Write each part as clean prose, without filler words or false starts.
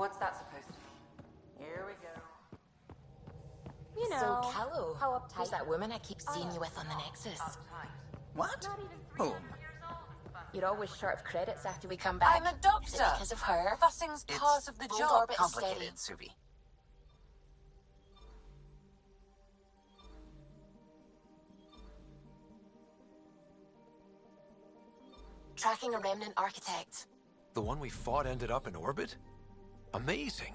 What's that supposed to mean? Here we go. You know, So, Callow, how uptight. who's that woman I keep seeing you with on the Nexus? What? Whom? You're always short of credits after we come back. I'm a doctor. Is it because of her? Fussing's part of the Full job. orbit is Complicated, steady. Subi. Tracking a remnant architect. The one we fought ended up in orbit? Amazing.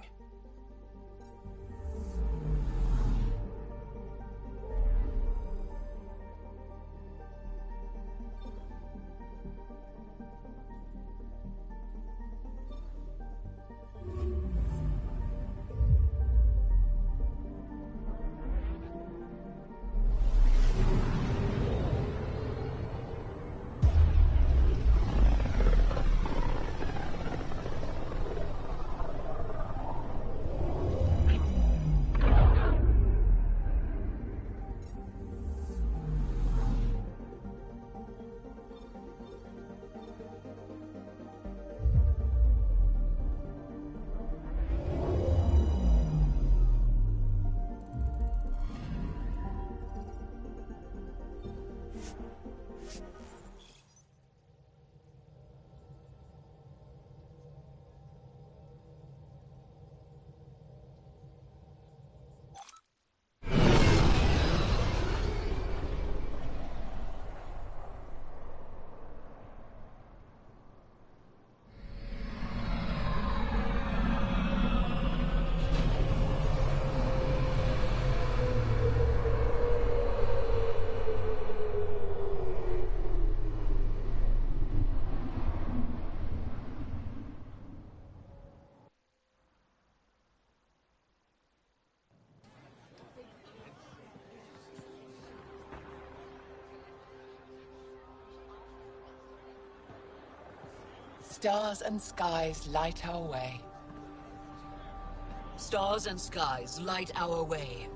Stars and skies light our way. Stars and skies light our way.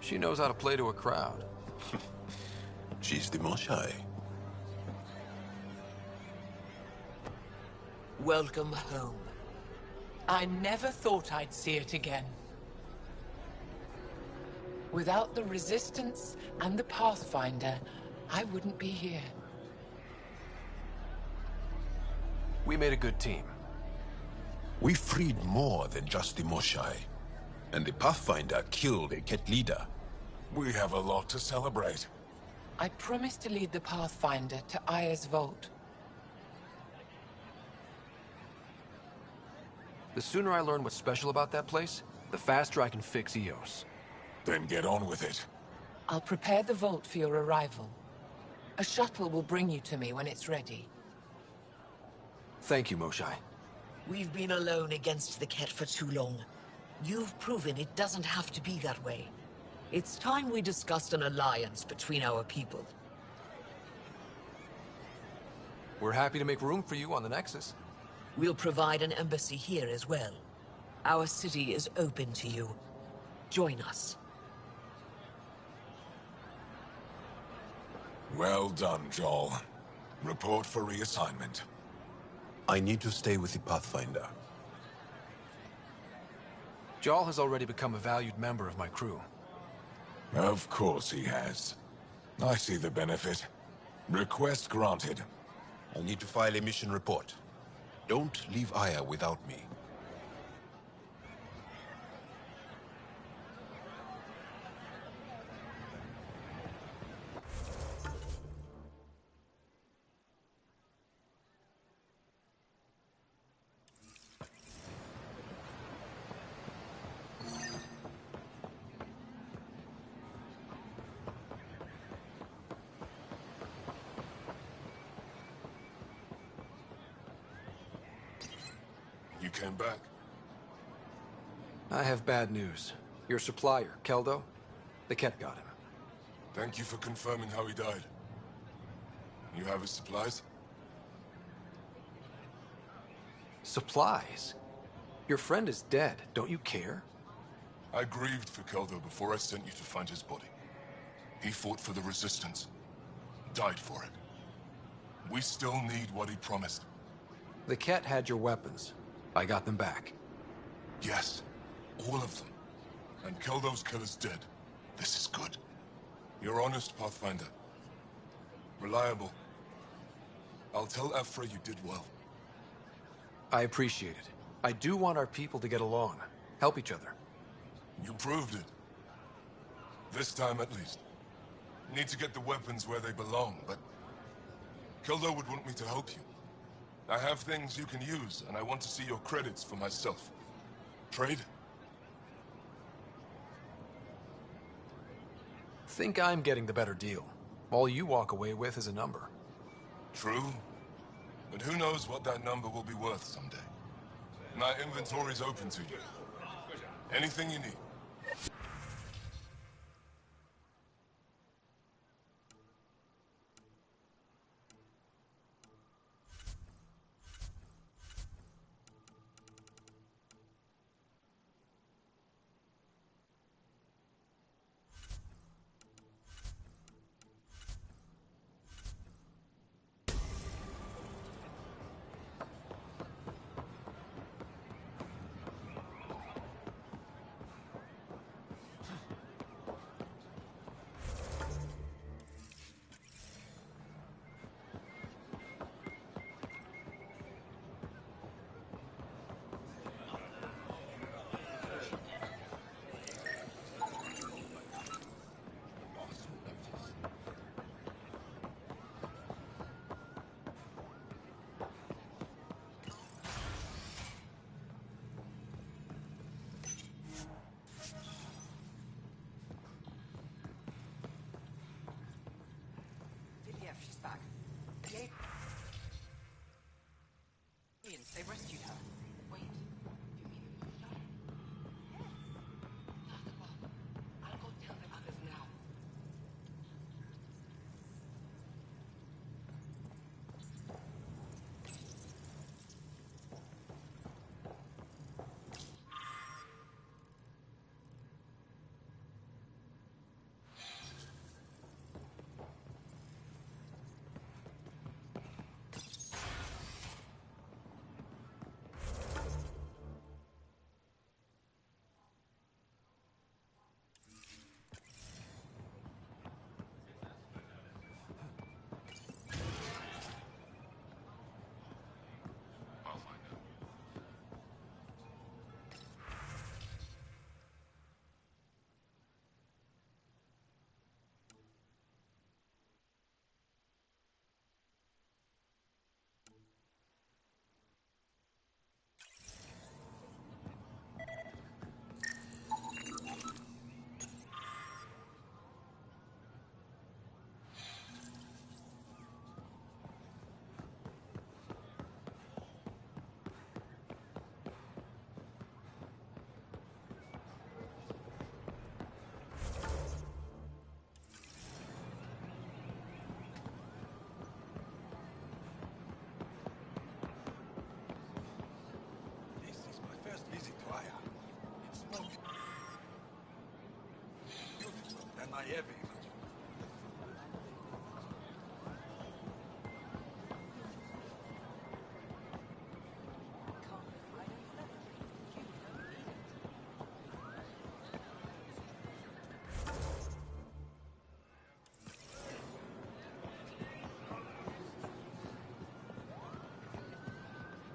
She knows how to play to a crowd. She's the Moshai. Welcome home. I never thought I'd see it again. Without the Resistance and the Pathfinder, I wouldn't be here. We made a good team. We freed more than just the Moshai. And the Pathfinder killed a Ket leader. We have a lot to celebrate. I promised to lead the Pathfinder to Aya's vault. The sooner I learn what's special about that place, the faster I can fix EOS. Then get on with it. I'll prepare the vault for your arrival. A shuttle will bring you to me when it's ready. Thank you, Moshai. We've been alone against the Ket for too long. You've proven it doesn't have to be that way. It's time we discussed an alliance between our people. We're happy to make room for you on the Nexus. We'll provide an embassy here as well. Our city is open to you. Join us. Well done, Joel. Report for reassignment. I need to stay with the Pathfinder. Jarl has already become a valued member of my crew. Of course he has. I see the benefit. Request granted. I need to file a mission report. Don't leave Aya without me. You came back? I have bad news. Your supplier, Keldo, the Ket got him. Thank you for confirming how he died. You have his supplies? Supplies? Your friend is dead. Don't you care? I grieved for Keldo before I sent you to find his body. He fought for the Resistance. Died for it. We still need what he promised. The Ket had your weapons. I got them back. Yes, all of them. And kill those killers dead. This is good. You're honest, Pathfinder. Reliable. I'll tell Ephra you did well. I appreciate it. I do want our people to get along, help each other. You proved it. This time at least. Need to get the weapons where they belong, but... Kildo would want me to help you. I have things you can use, and I want to see your credits for myself. Trade? Think I'm getting the better deal. All you walk away with is a number. True. But who knows what that number will be worth someday. My inventory's open to you. Anything you need. She's back. The aliens, they rescued her. Wait, you mean the Moonshot? Yes. Lock them up. I'll go tell the others now.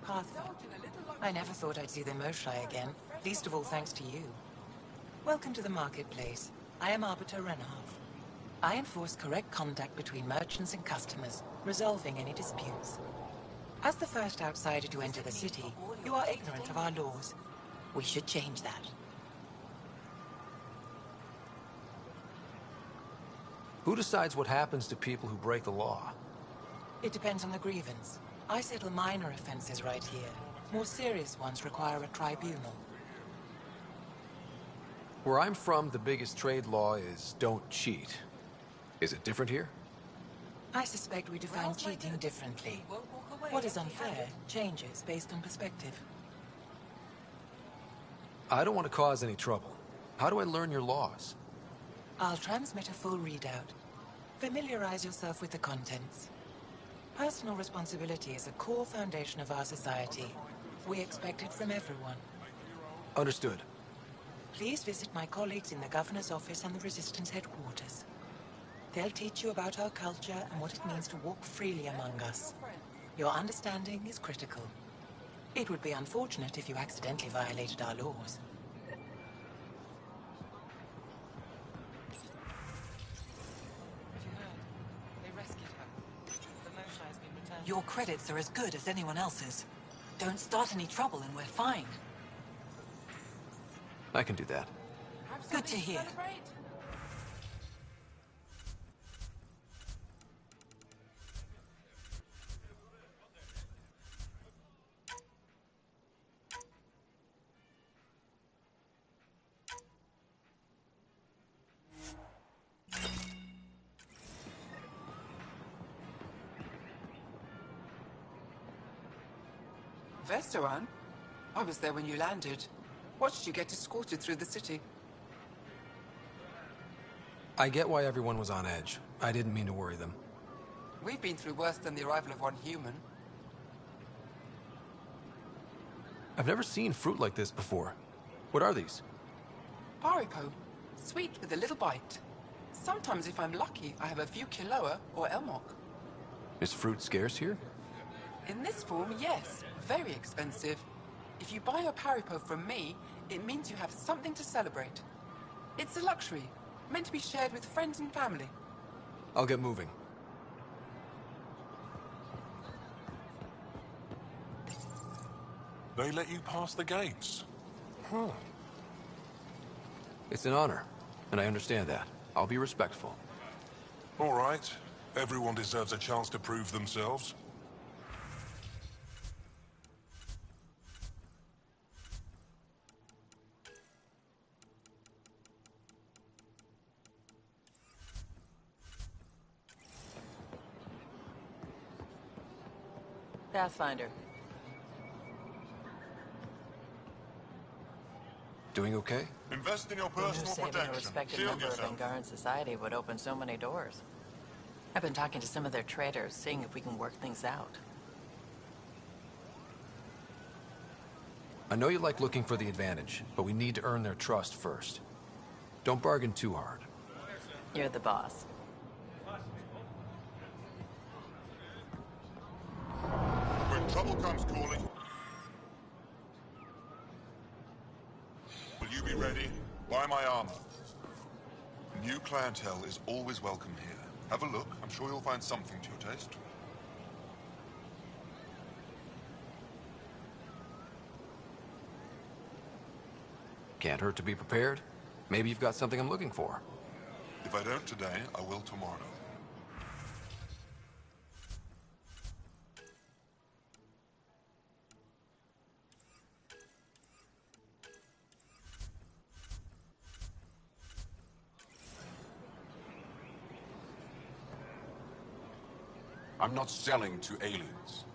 Path. I never thought I'd see the Moshai again, least of all thanks to you. Welcome to the marketplace. I am Arbiter Renharth. I enforce correct contact between merchants and customers, resolving any disputes. As the first outsider to enter the city, you are ignorant of our laws. We should change that. Who decides what happens to people who break the law? It depends on the grievance. I settle minor offenses right here. More serious ones require a tribunal. Where I'm from, the biggest trade law is don't cheat. Is it different here? I suspect we define cheating differently. What is unfair changes based on perspective. I don't want to cause any trouble. How do I learn your laws? I'll transmit a full readout. Familiarize yourself with the contents. Personal responsibility is a core foundation of our society. We expect it from everyone. Understood. Please visit my colleagues in the Governor's office and the Resistance headquarters. They'll teach you about our culture and what it means to walk freely among us. Your understanding is critical. It would be unfortunate if you accidentally violated our laws. Have you heard? They rescued her. The Moshae has been returned. Your credits are as good as anyone else's. Don't start any trouble and we're fine. I can do that. Good to hear. Vestaran? I was there when you landed. Watched you get escorted through the city. I get why everyone was on edge. I didn't mean to worry them. We've been through worse than the arrival of one human. I've never seen fruit like this before. What are these? Paripo. Sweet with a little bite. Sometimes if I'm lucky, I have a few kiloa or elmok. Is fruit scarce here? In this form, yes. Very expensive. If you buy a paripo from me, it means you have something to celebrate. It's a luxury, meant to be shared with friends and family. I'll get moving. They let you pass the gates? Huh. It's an honor, and I understand that. I'll be respectful. All right. Everyone deserves a chance to prove themselves. Pathfinder. Doing okay? Invest in your Who knew personal saving a protection. respected Shield member of yourself. Angaran society would open so many doors? I've been talking to some of their traders, seeing if we can work things out. I know you like looking for the advantage, but we need to earn their trust first. Don't bargain too hard. You're the boss. When trouble comes calling, will you be ready? Buy my armor. New clientele is always welcome here. Have a look. I'm sure you'll find something to your taste. Can't hurt to be prepared. Maybe you've got something I'm looking for. If I don't today, I will tomorrow. I'm not selling to aliens.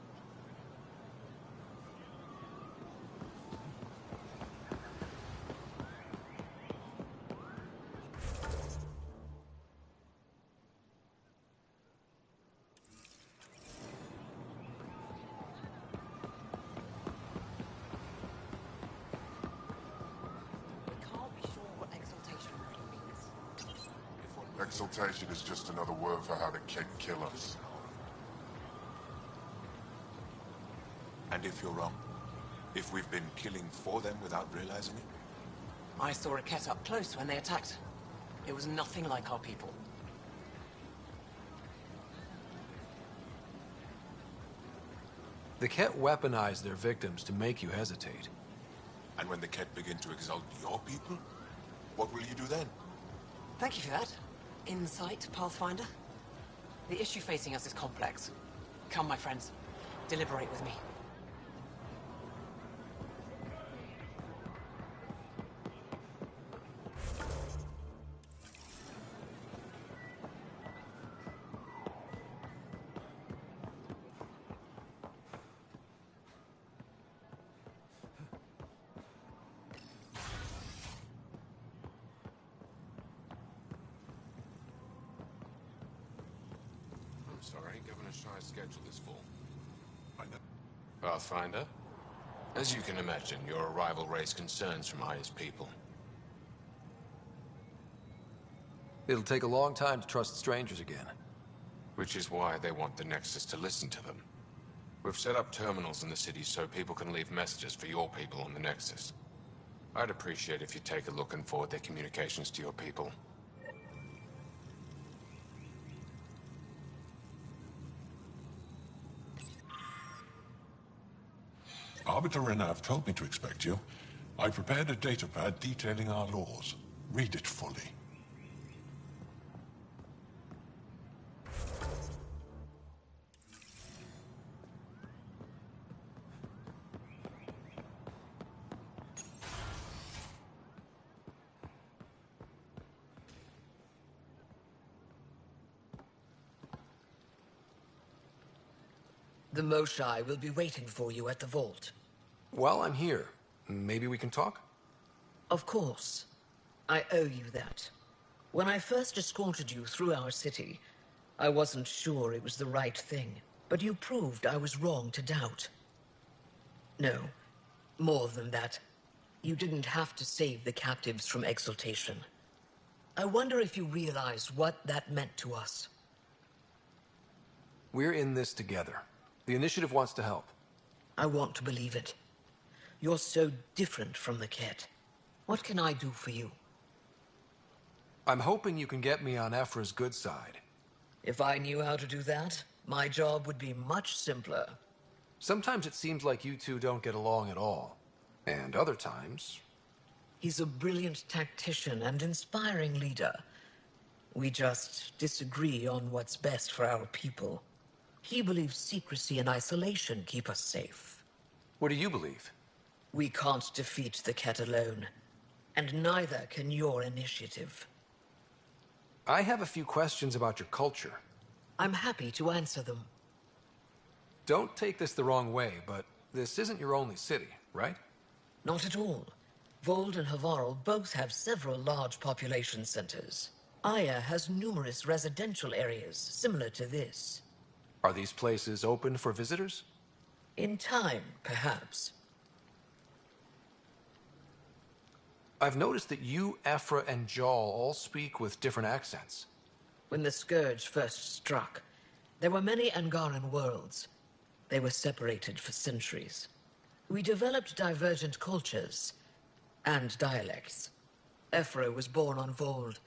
Exaltation is just another word for how the kid kill us. And if you're wrong? If we've been killing for them without realizing it? I saw a Ket up close when they attacked. It was nothing like our people. The Ket weaponize their victims to make you hesitate. And when the Ket begin to exalt your people, what will you do then? Thank you for that. Insight, Pathfinder. The issue facing us is complex. Come, my friends. Deliberate with me. I'm sorry, Governor Shy's schedule is full. I know. Pathfinder? As you can imagine, your arrival raised concerns from Aya's people. It'll take a long time to trust strangers again. Which is why they want the Nexus to listen to them. We've set up terminals in the city so people can leave messages for your people on the Nexus. I'd appreciate if you take a look and forward their communications to your people. Arbiter Renav told me to expect you. I prepared a datapad detailing our laws. Read it fully. The Moshai will be waiting for you at the vault. While I'm here, maybe we can talk? Of course. I owe you that. When I first escorted you through our city, I wasn't sure it was the right thing, but you proved I was wrong to doubt. No, more than that. You didn't have to save the captives from exaltation. I wonder if you realize what that meant to us. We're in this together. The Initiative wants to help. I want to believe it. You're so different from the Ket. What can I do for you? I'm hoping you can get me on Ephra's good side. If I knew how to do that, my job would be much simpler. Sometimes it seems like you two don't get along at all. And other times... He's a brilliant tactician and inspiring leader. We just disagree on what's best for our people. He believes secrecy and isolation keep us safe. What do you believe? We can't defeat the Ket alone. And neither can your initiative. I have a few questions about your culture. I'm happy to answer them. Don't take this the wrong way, but this isn't your only city, right? Not at all. Vold and Havarl both have several large population centers. Aya has numerous residential areas similar to this. Are these places open for visitors? In time, perhaps. I've noticed that you, Ephra, and Jal all speak with different accents. When the Scourge first struck, there were many Angaran worlds. They were separated for centuries. We developed divergent cultures and dialects. Ephra was born on Vold,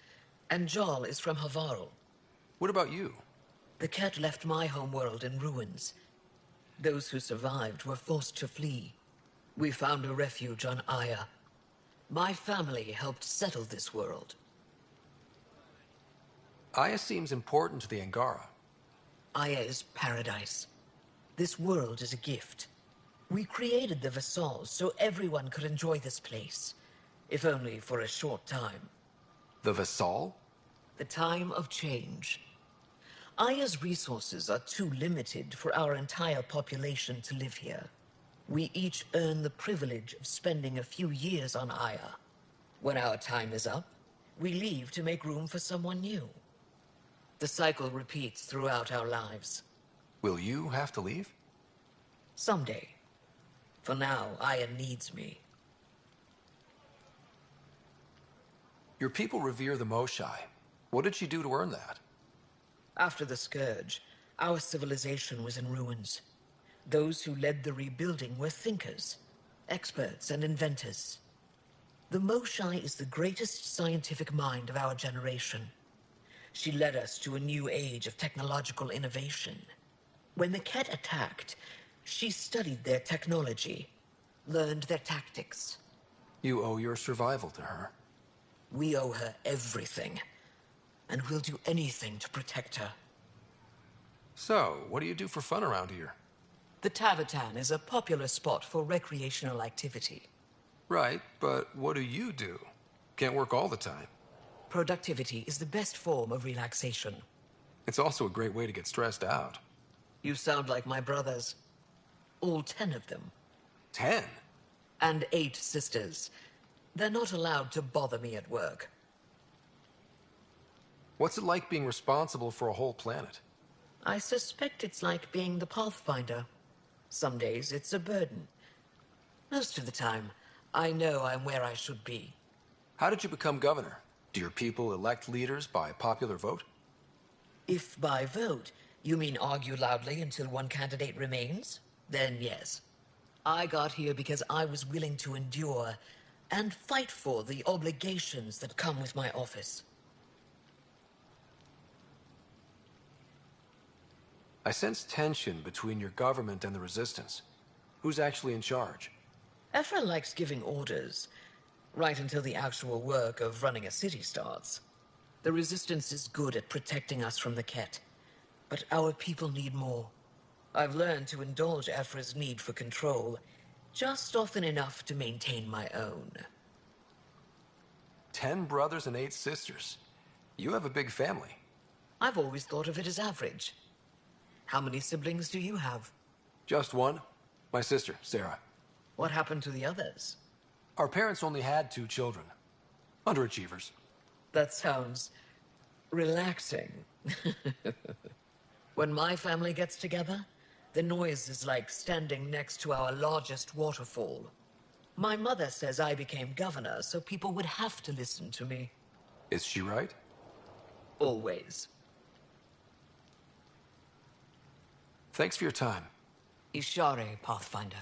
and Jal is from Havarl. What about you? The Ket left my homeworld in ruins. Those who survived were forced to flee. We found a refuge on Aya. My family helped settle this world. Aya seems important to the Angara. Aya is paradise. This world is a gift. We created the Vassals so everyone could enjoy this place, if only for a short time. The Vassal? The time of change. Aya's resources are too limited for our entire population to live here. We each earn the privilege of spending a few years on Aya. When our time is up, we leave to make room for someone new. The cycle repeats throughout our lives. Will you have to leave? Someday. For now, Aya needs me. Your people revere the Moshai. What did she do to earn that? After the Scourge, our civilization was in ruins. Those who led the rebuilding were thinkers, experts, and inventors. The Moshai is the greatest scientific mind of our generation. She led us to a new age of technological innovation. When the Ket attacked, she studied their technology, learned their tactics. You owe your survival to her. We owe her everything, and we'll do anything to protect her. So, what do you do for fun around here? The Tavatan is a popular spot for recreational activity. Right, but what do you do? Can't work all the time. Productivity is the best form of relaxation. It's also a great way to get stressed out. You sound like my brothers. All 10 of them. 10? And 8 sisters. They're not allowed to bother me at work. What's it like being responsible for a whole planet? I suspect it's like being the Pathfinder. Some days it's a burden. Most of the time, I know I'm where I should be. How did you become governor? Do your people elect leaders by popular vote? If by vote you mean argue loudly until one candidate remains, then yes. I got here because I was willing to endure and fight for the obligations that come with my office. I sense tension between your government and the resistance. Who's actually in charge? Ephra likes giving orders, right until the actual work of running a city starts. The resistance is good at protecting us from the Ket, but our people need more. I've learned to indulge Ephra's need for control, just often enough to maintain my own. 10 brothers and 8 sisters. You have a big family. I've always thought of it as average. How many siblings do you have? Just one. My sister, Sarah. What happened to the others? Our parents only had 2 children. Underachievers. That sounds relaxing. When my family gets together, the noise is like standing next to our largest waterfall. My mother says I became governor, so people would have to listen to me. Is she right? Always. Thanks for your time. Ishare, Pathfinder.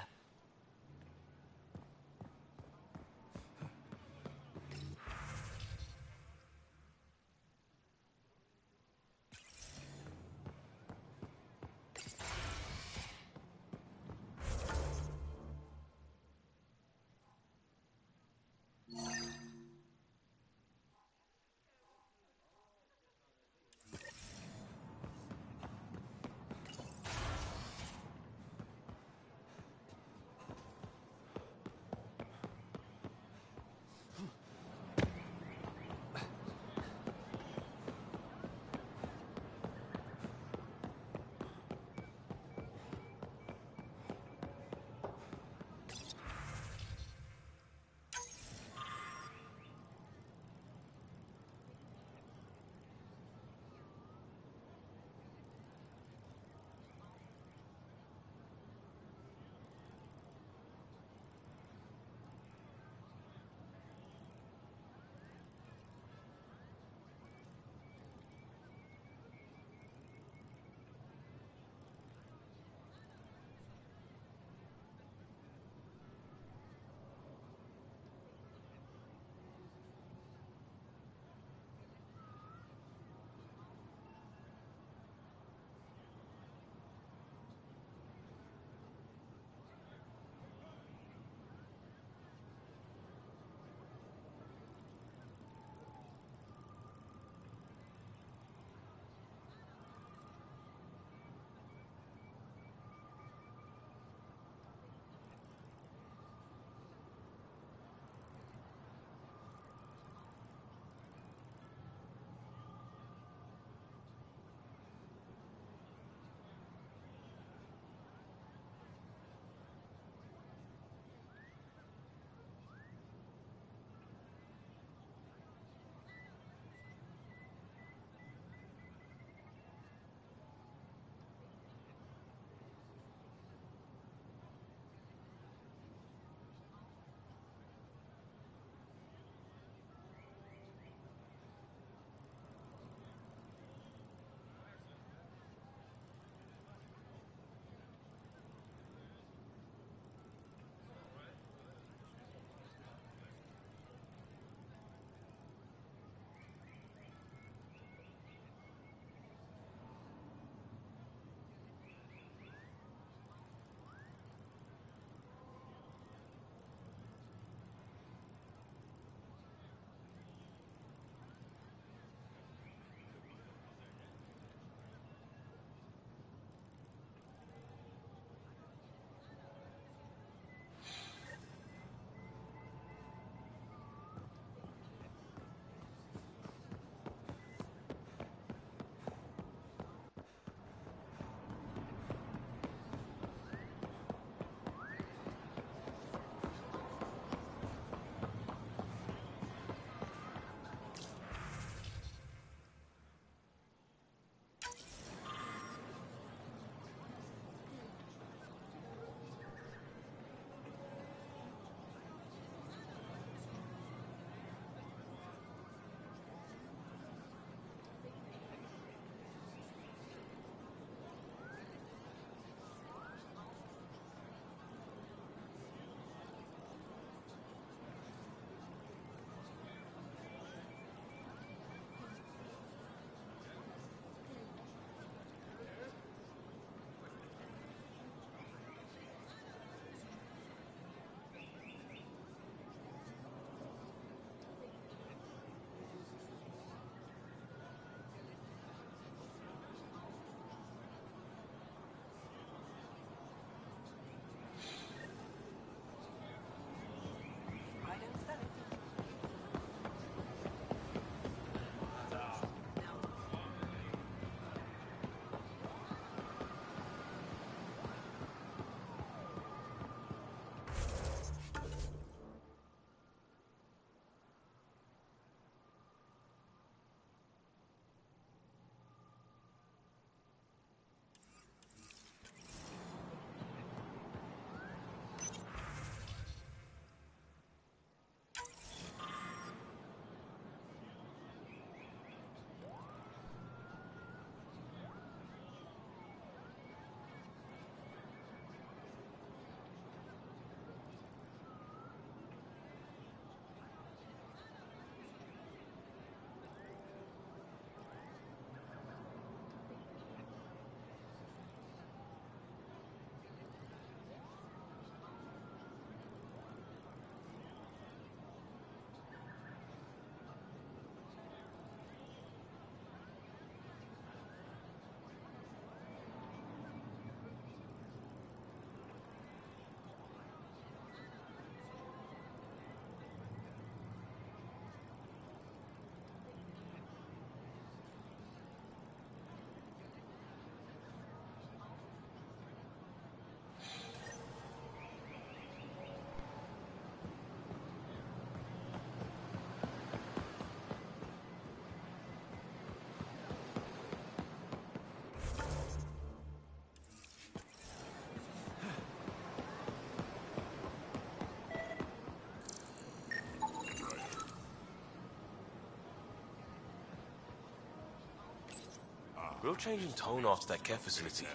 Real change in tone after that care facility.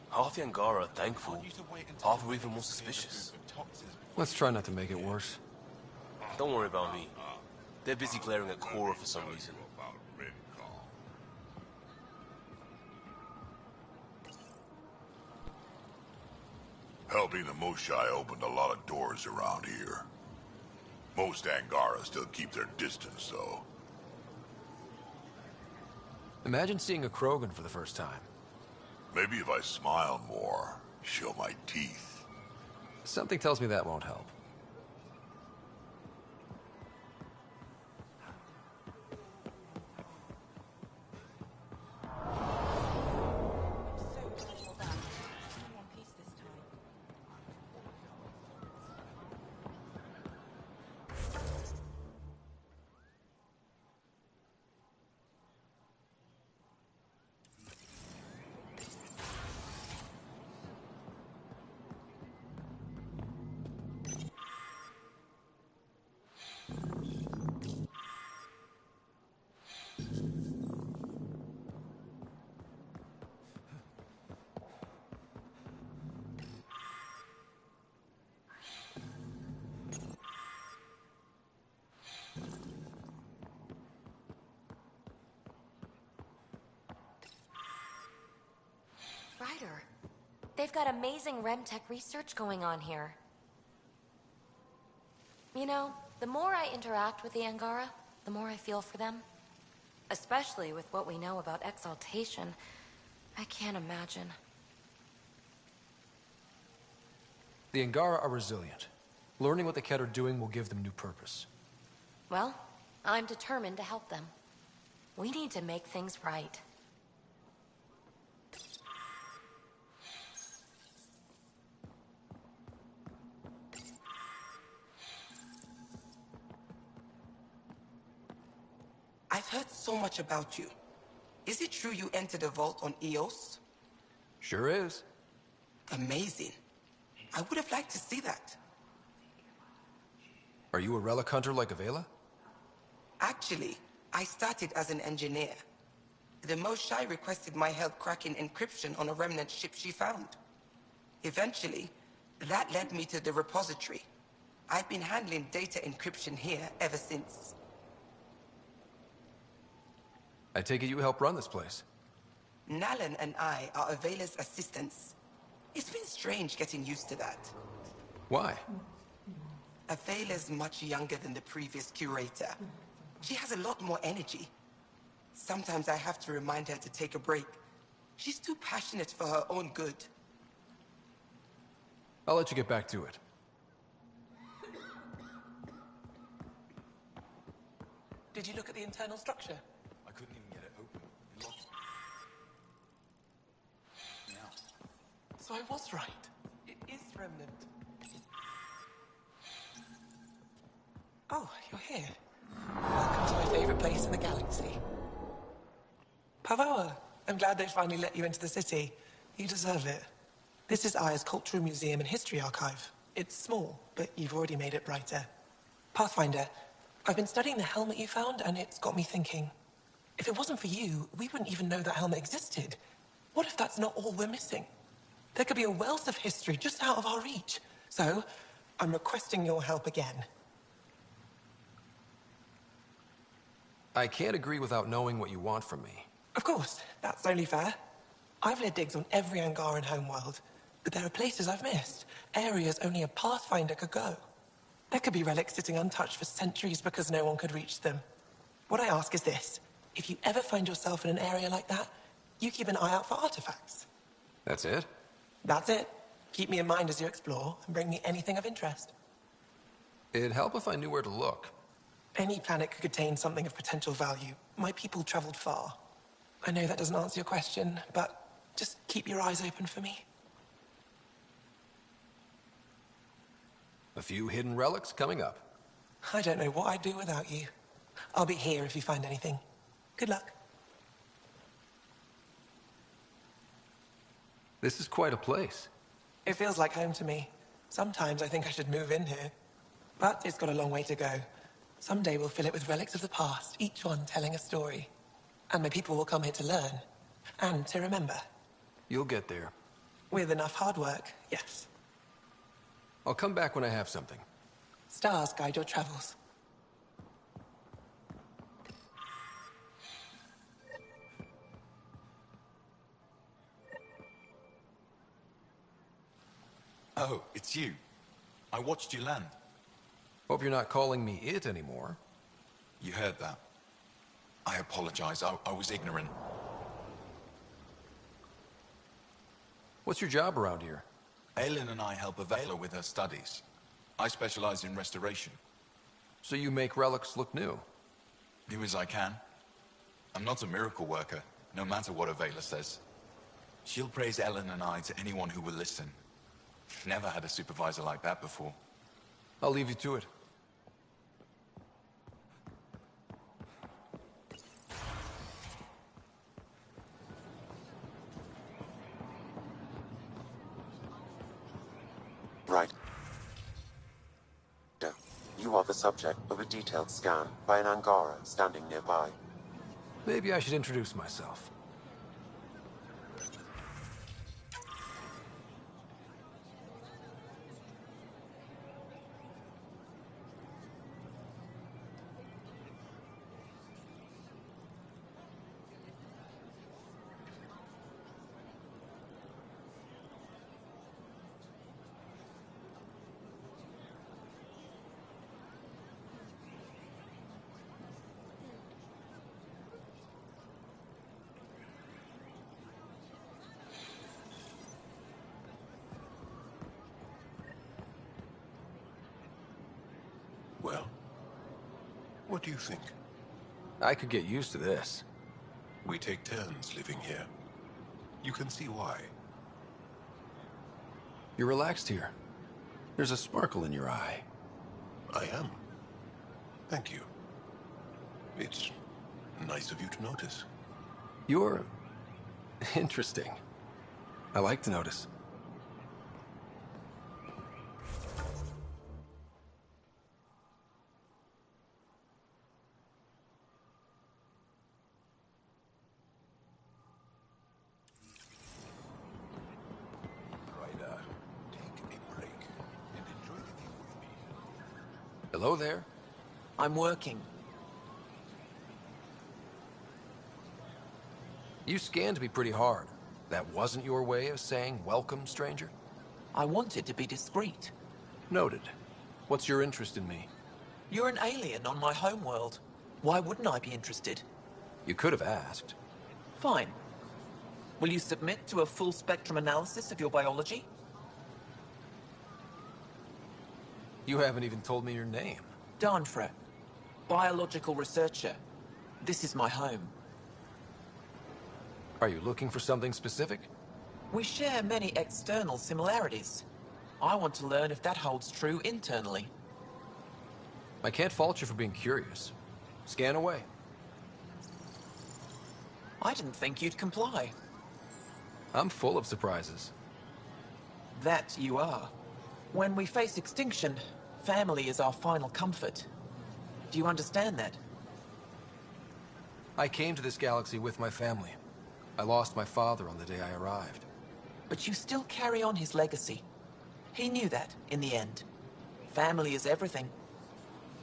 Half the Angara are thankful, half are even more suspicious. Let's try not to make it worse. Don't worry about me. They're busy glaring at Cora for some reason. Helping the Moshai opened a lot of doors around here. Most Angara still keep their distance, though. Imagine seeing a Krogan for the first time. Maybe if I smile more, show my teeth. Something tells me that won't help. Ryder, they've got amazing Remtech research going on here. You know, the more I interact with the Angara, the more I feel for them. Especially with what we know about exaltation. I can't imagine. The Angara are resilient. Learning what the Kett are doing will give them new purpose. Well, I'm determined to help them. We need to make things right. I've heard so much about you. Is it true you entered a vault on Eos? Sure is. Amazing. I would have liked to see that. Are you a relic hunter like Avela? Actually, I started as an engineer. The Moshai requested my help cracking encryption on a remnant ship she found. Eventually, that led me to the repository. I've been handling data encryption here ever since. I take it you help run this place. Nalan and I are Avela's assistants. It's been strange getting used to that. Why? Avela's much younger than the previous curator. She has a lot more energy. Sometimes I have to remind her to take a break. She's too passionate for her own good. I'll let you get back to it. Did you look at the internal structure? I couldn't even get it open. Locked. So I was right. It is Remnant. Oh, you're here. Welcome to my favorite place in the galaxy. Pavoa, I'm glad they finally let you into the city. You deserve it. This is Aya's Cultural Museum and History Archive. It's small, but you've already made it brighter. Pathfinder, I've been studying the helmet you found, and it's got me thinking. If it wasn't for you, we wouldn't even know that helmet existed. What if that's not all we're missing? There could be a wealth of history just out of our reach. So, I'm requesting your help again. I can't agree without knowing what you want from me. Of course, that's only fair. I've led digs on every Angaran homeworld, but there are places I've missed, areas only a Pathfinder could go. There could be relics sitting untouched for centuries because no one could reach them. What I ask is this: if you ever find yourself in an area like that, you keep an eye out for artifacts. That's it? That's it. Keep me in mind as you explore, and bring me anything of interest. It'd help if I knew where to look. Any planet could contain something of potential value. My people traveled far. I know that doesn't answer your question, but just keep your eyes open for me. A few hidden relics coming up. I don't know what I'd do without you. I'll be here if you find anything. Good luck. This is quite a place. It feels like home to me. Sometimes I think I should move in here. But it's got a long way to go. Someday we'll fill it with relics of the past, each one telling a story. And my people will come here to learn. And to remember. You'll get there. With enough hard work, yes. I'll come back when I have something. Stars guide your travels. Oh, it's you. I watched you land. Hope you're not calling me it anymore. You heard that. I apologize. I was ignorant. What's your job around here? Aylin and I help Avela with her studies. I specialize in restoration. So you make relics look new? Do as I can. I'm not a miracle worker, no matter what Avela says. She'll praise Ellen and I to anyone who will listen. Never had a supervisor like that before. I'll leave you to it. Right. You are the subject of a detailed scan by an Angara standing nearby. Maybe I should introduce myself. Well, what do you think? I could get used to this. We take turns living here. You can see why. You're relaxed here. There's a sparkle in your eye. I am. Thank you. It's nice of you to notice. You're interesting. I like to notice. Hello there. I'm working. You scanned me pretty hard. That wasn't your way of saying welcome, stranger? I wanted to be discreet. Noted. What's your interest in me? You're an alien on my homeworld. Why wouldn't I be interested? You could have asked. Fine. Will you submit to a full spectrum analysis of your biology? You haven't even told me your name. Darnfra. Biological researcher. This is my home. Are you looking for something specific? We share many external similarities. I want to learn if that holds true internally. I can't fault you for being curious. Scan away. I didn't think you'd comply. I'm full of surprises. That you are. When we face extinction, family is our final comfort. Do you understand that? I came to this galaxy with my family. I lost my father on the day I arrived. But you still carry on his legacy. He knew that, in the end. Family is everything.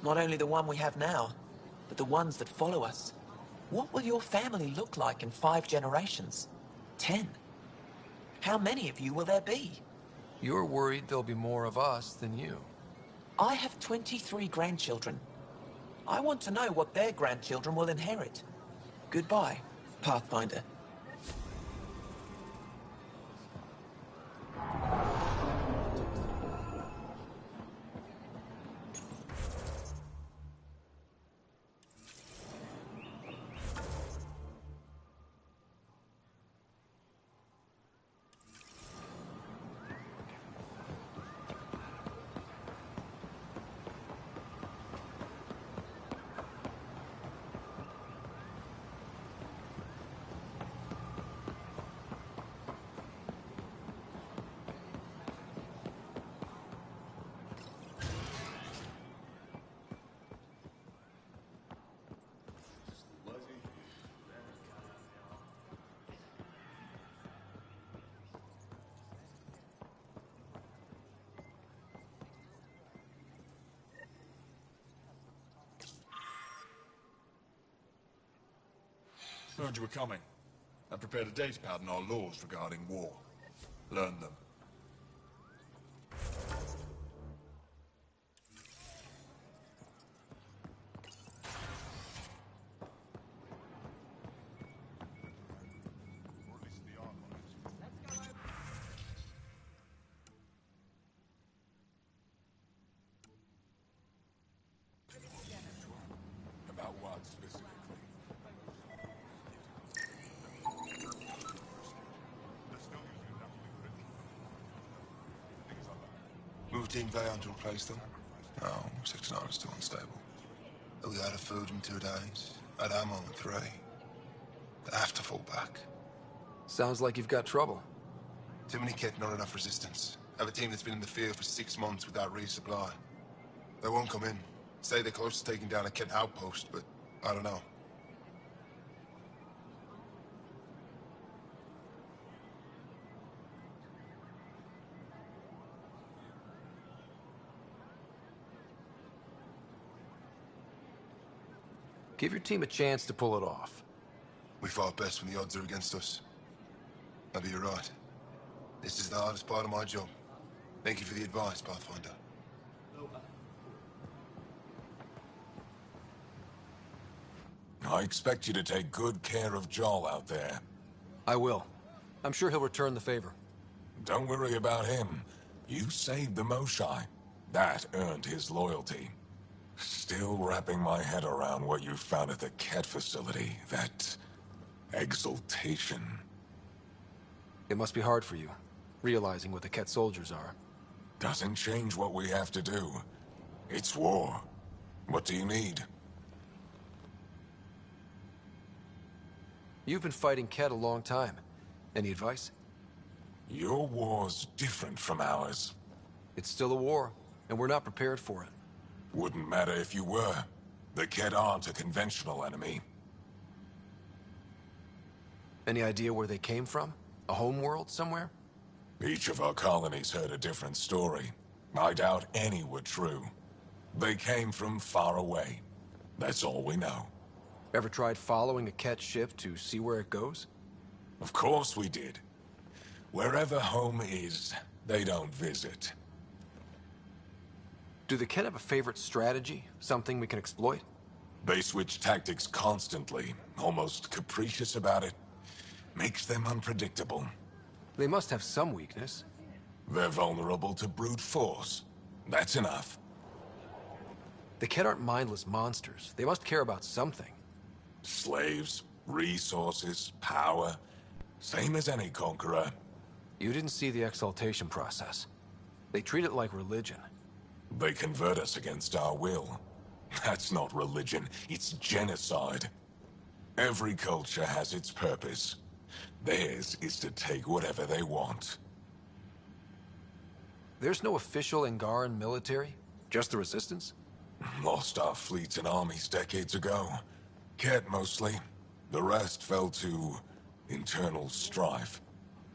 Not only the one we have now, but the ones that follow us. What will your family look like in 5 generations? 10? How many of you will there be? You're worried there'll be more of us than you. I have 23 grandchildren. I want to know what their grandchildren will inherit. Goodbye, Pathfinder. Heard you were coming. I prepared a datapad on our laws regarding war. Learn them. About what, specifically? Move Team Vayon to replace them? No, Sector 9 is still unstable. We out of food in 2 days. Had ammo in 3. They have to fall back. Sounds like you've got trouble. Too many kit, not enough resistance. Have a team that's been in the field for 6 months without resupply. They won't come in. Say they're close to taking down a kit outpost, but I don't know. Give your team a chance to pull it off. We fight best when the odds are against us. Maybe you're right. This is the hardest part of my job. Thank you for the advice, Pathfinder. I expect you to take good care of Jarl out there. I will. I'm sure he'll return the favor. Don't worry about him. You saved the Moshai. That earned his loyalty. Still wrapping my head around what you found at the Ket facility. That exaltation. It must be hard for you, realizing what the Ket soldiers are. Doesn't change what we have to do. It's war. What do you need? You've been fighting Ket a long time. Any advice? Your war's different from ours. It's still a war, and we're not prepared for it. Wouldn't matter if you were. The Ket aren't a conventional enemy. Any idea where they came from? A home world somewhere? Each of our colonies heard a different story. I doubt any were true. They came from far away. That's all we know. Ever tried following a Ket ship to see where it goes? Of course we did. Wherever home is, they don't visit. Do the Ket have a favorite strategy? Something we can exploit? They switch tactics constantly, almost capricious about it. Makes them unpredictable. They must have some weakness. They're vulnerable to brute force. That's enough. The Ket aren't mindless monsters. They must care about something. Slaves, resources, power. Same as any conqueror. You didn't see the exaltation process. They treat it like religion. They convert us against our will. That's not religion, it's genocide. Every culture has its purpose. Theirs is to take whatever they want. There's no official Angaran military? Just the Resistance? Lost our fleets and armies decades ago. Ket mostly. The rest fell to internal strife.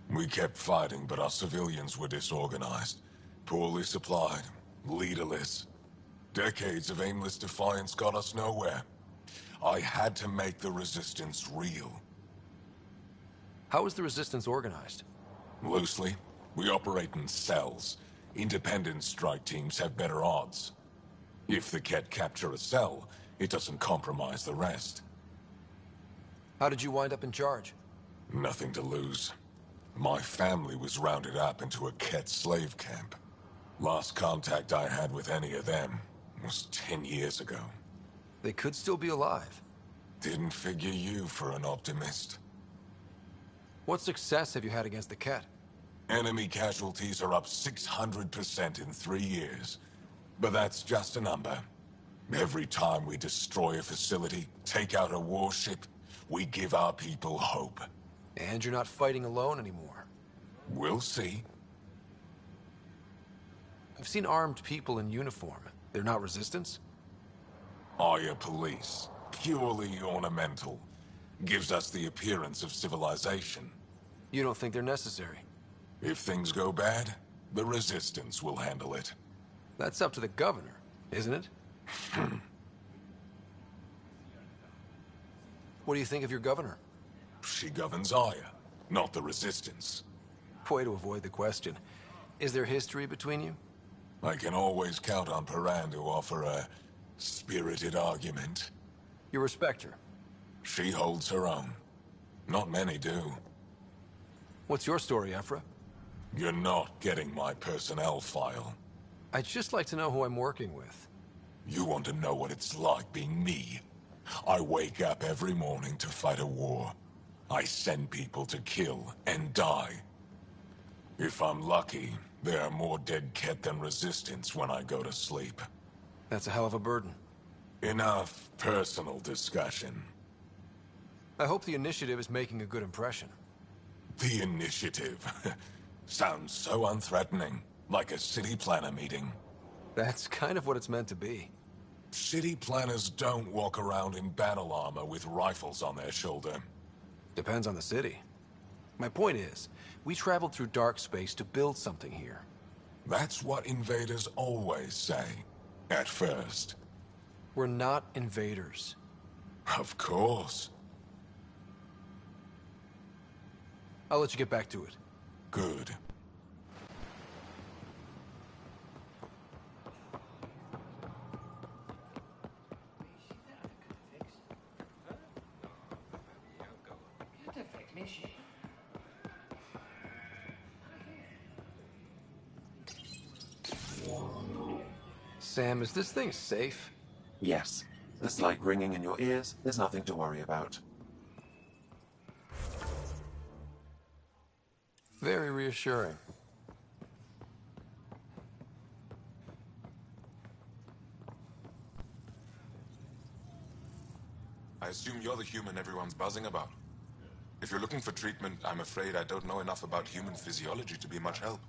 We kept fighting, but our civilians were disorganized. Poorly supplied. Leaderless. Decades of aimless defiance got us nowhere. I had to make the Resistance real. How is the Resistance organized? Loosely, we operate in cells. Independent strike teams have better odds. If the Ket capture a cell, it doesn't compromise the rest. How did you wind up in charge? Nothing to lose. My family was rounded up into a Ket slave camp. Last contact I had with any of them was 10 years ago. They could still be alive. Didn't figure you for an optimist. What success have you had against the Ket? Enemy casualties are up 600% in 3 years. But that's just a number. Every time we destroy a facility, take out a warship, we give our people hope. And you're not fighting alone anymore. We'll see. I've seen armed people in uniform. They're not Resistance? Aya police. Purely ornamental. Gives us the appearance of civilization. You don't think they're necessary? If things go bad, the Resistance will handle it. That's up to the governor, isn't it? What do you think of your governor? She governs Aya, not the Resistance. Way to avoid the question. Is there history between you? I can always count on Paran to offer a spirited argument. You respect her? She holds her own. Not many do. What's your story, Ephra? You're not getting my personnel file. I'd just like to know who I'm working with. You want to know what it's like being me? I wake up every morning to fight a war. I send people to kill and die. If I'm lucky, there are more dead Ket than Resistance when I go to sleep. That's a hell of a burden. Enough personal discussion. I hope the initiative is making a good impression. The initiative. Sounds so unthreatening, like a city planner meeting. That's kind of what it's meant to be. City planners don't walk around in battle armor with rifles on their shoulder. Depends on the city. My point is, we traveled through dark space to build something here. That's what invaders always say. At first. We're not invaders. Of course. I'll let you get back to it. Good. Sam, is this thing safe? Yes. The slight ringing in your ears is nothing to worry about. Very reassuring. I assume you're the human everyone's buzzing about. If you're looking for treatment, I'm afraid I don't know enough about human physiology to be much help.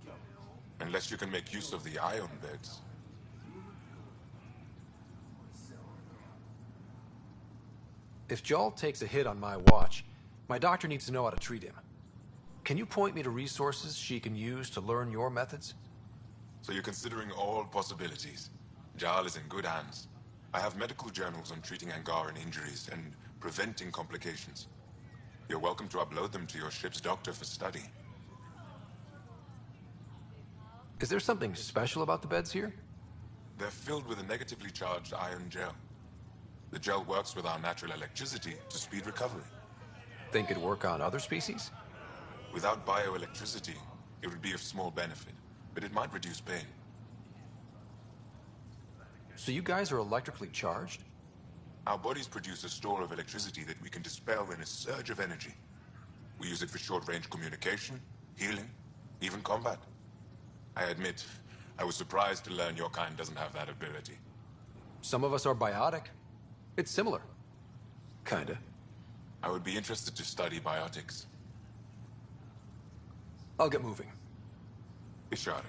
Unless you can make use of the ion beds. If Jarl takes a hit on my watch, my doctor needs to know how to treat him. Can you point me to resources she can use to learn your methods? So you're considering all possibilities. Jarl is in good hands. I have medical journals on treating Angaran injuries and preventing complications. You're welcome to upload them to your ship's doctor for study. Is there something special about the beds here? They're filled with a negatively charged ion gel. The gel works with our natural electricity to speed recovery. Think it'd work on other species? Without bioelectricity, it would be of small benefit, but it might reduce pain. So you guys are electrically charged? Our bodies produce a store of electricity that we can dispel in a surge of energy. We use it for short-range communication, healing, even combat. I admit, I was surprised to learn your kind doesn't have that ability. Some of us are biotic. It's similar. Kinda. I would be interested to study biotics. I'll get moving. Ishari.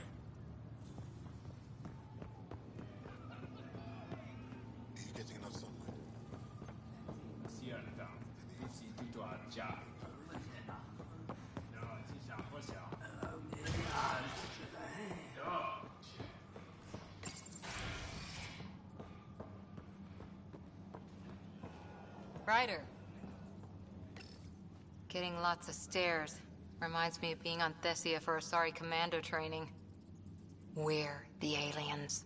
Ryder. Getting lots of stares. Reminds me of being on Thessia for Asari commando training. We're the aliens.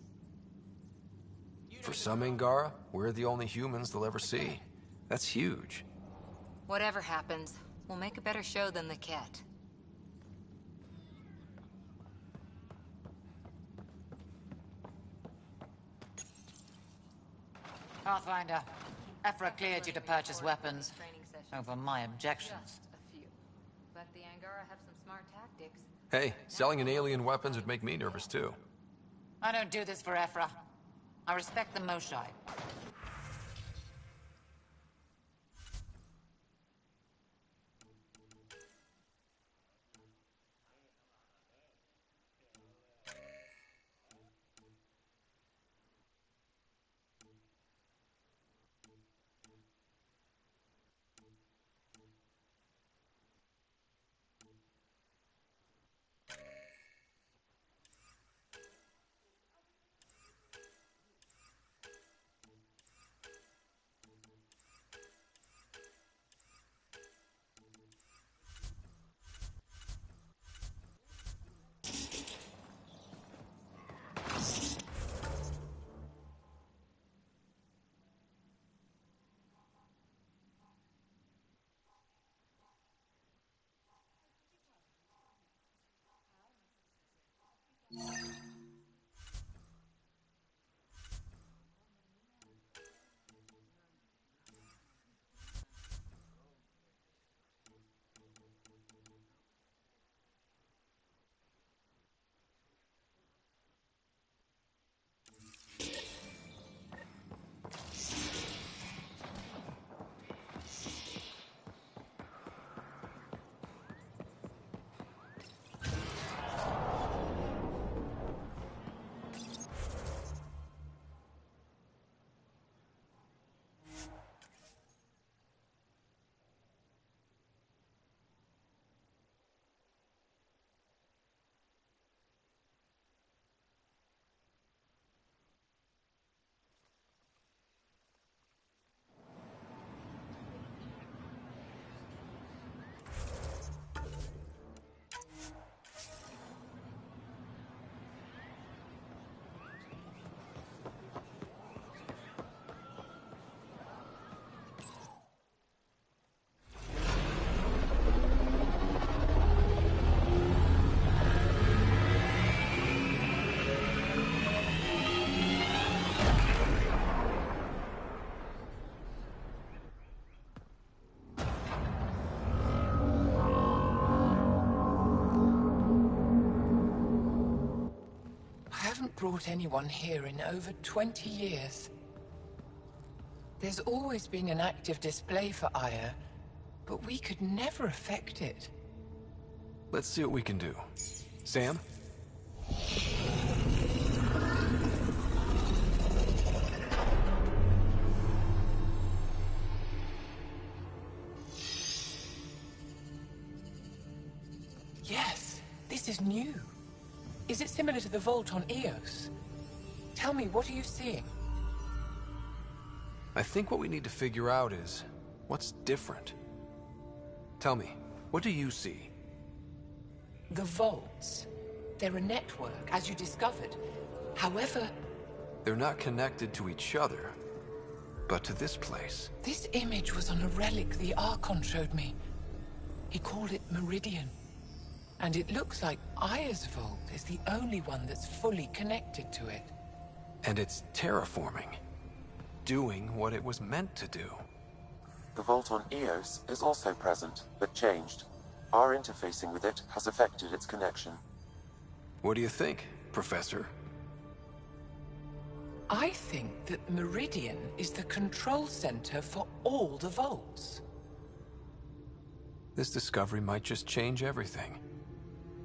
For some Angara, we're the only humans they'll ever see. That's huge. Whatever happens, we'll make a better show than the Ket. Pathfinder, Ephra cleared you to purchase weapons. Over my objections. Just a few. But the Angara have some smart tactics. Hey, selling an alien weapons would make me nervous too. I don't do this for Ephra. I respect the Moshai. brought anyone here in over 20 years. There's always been an active display for Aya, but we could never affect it. Let's see what we can do. Sam? Yes, this is new. Is it similar to the vault on Eos? Tell me, what are you seeing? I think what we need to figure out is, what's different? Tell me, what do you see? The vaults. They're a network, as you discovered. However... They're not connected to each other, but to this place. This image was on a relic the Archon showed me. He called it Meridian. And it looks like Aya's vault is the only one that's fully connected to it. And it's terraforming. Doing what it was meant to do. The vault on Eos is also present, but changed. Our interfacing with it has affected its connection. What do you think, Professor? I think that Meridian is the control center for all the vaults. This discovery might just change everything.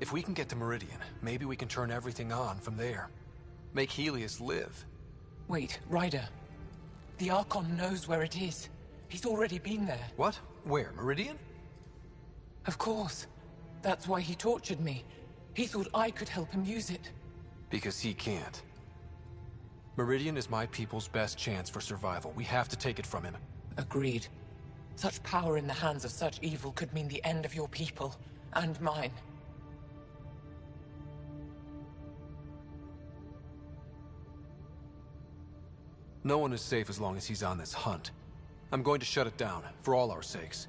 If we can get to Meridian, maybe we can turn everything on from there. Make Helios live. Wait, Ryder. The Archon knows where it is. He's already been there. What? Where? Meridian? Of course. That's why he tortured me. He thought I could help him use it. Because he can't. Meridian is my people's best chance for survival. We have to take it from him. Agreed. Such power in the hands of such evil could mean the end of your people, and mine. No one is safe as long as he's on this hunt. I'm going to shut it down, for all our sakes.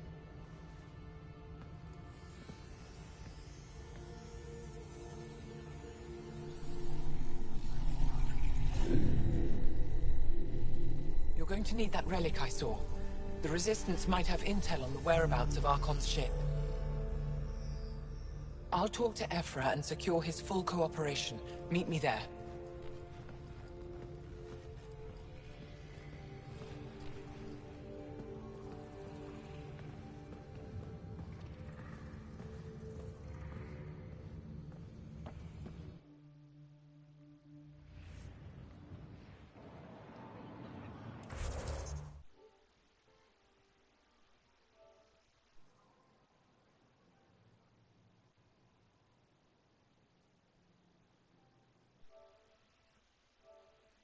You're going to need that relic I saw. The Resistance might have intel on the whereabouts of Archon's ship. I'll talk to Ephra and secure his full cooperation. Meet me there.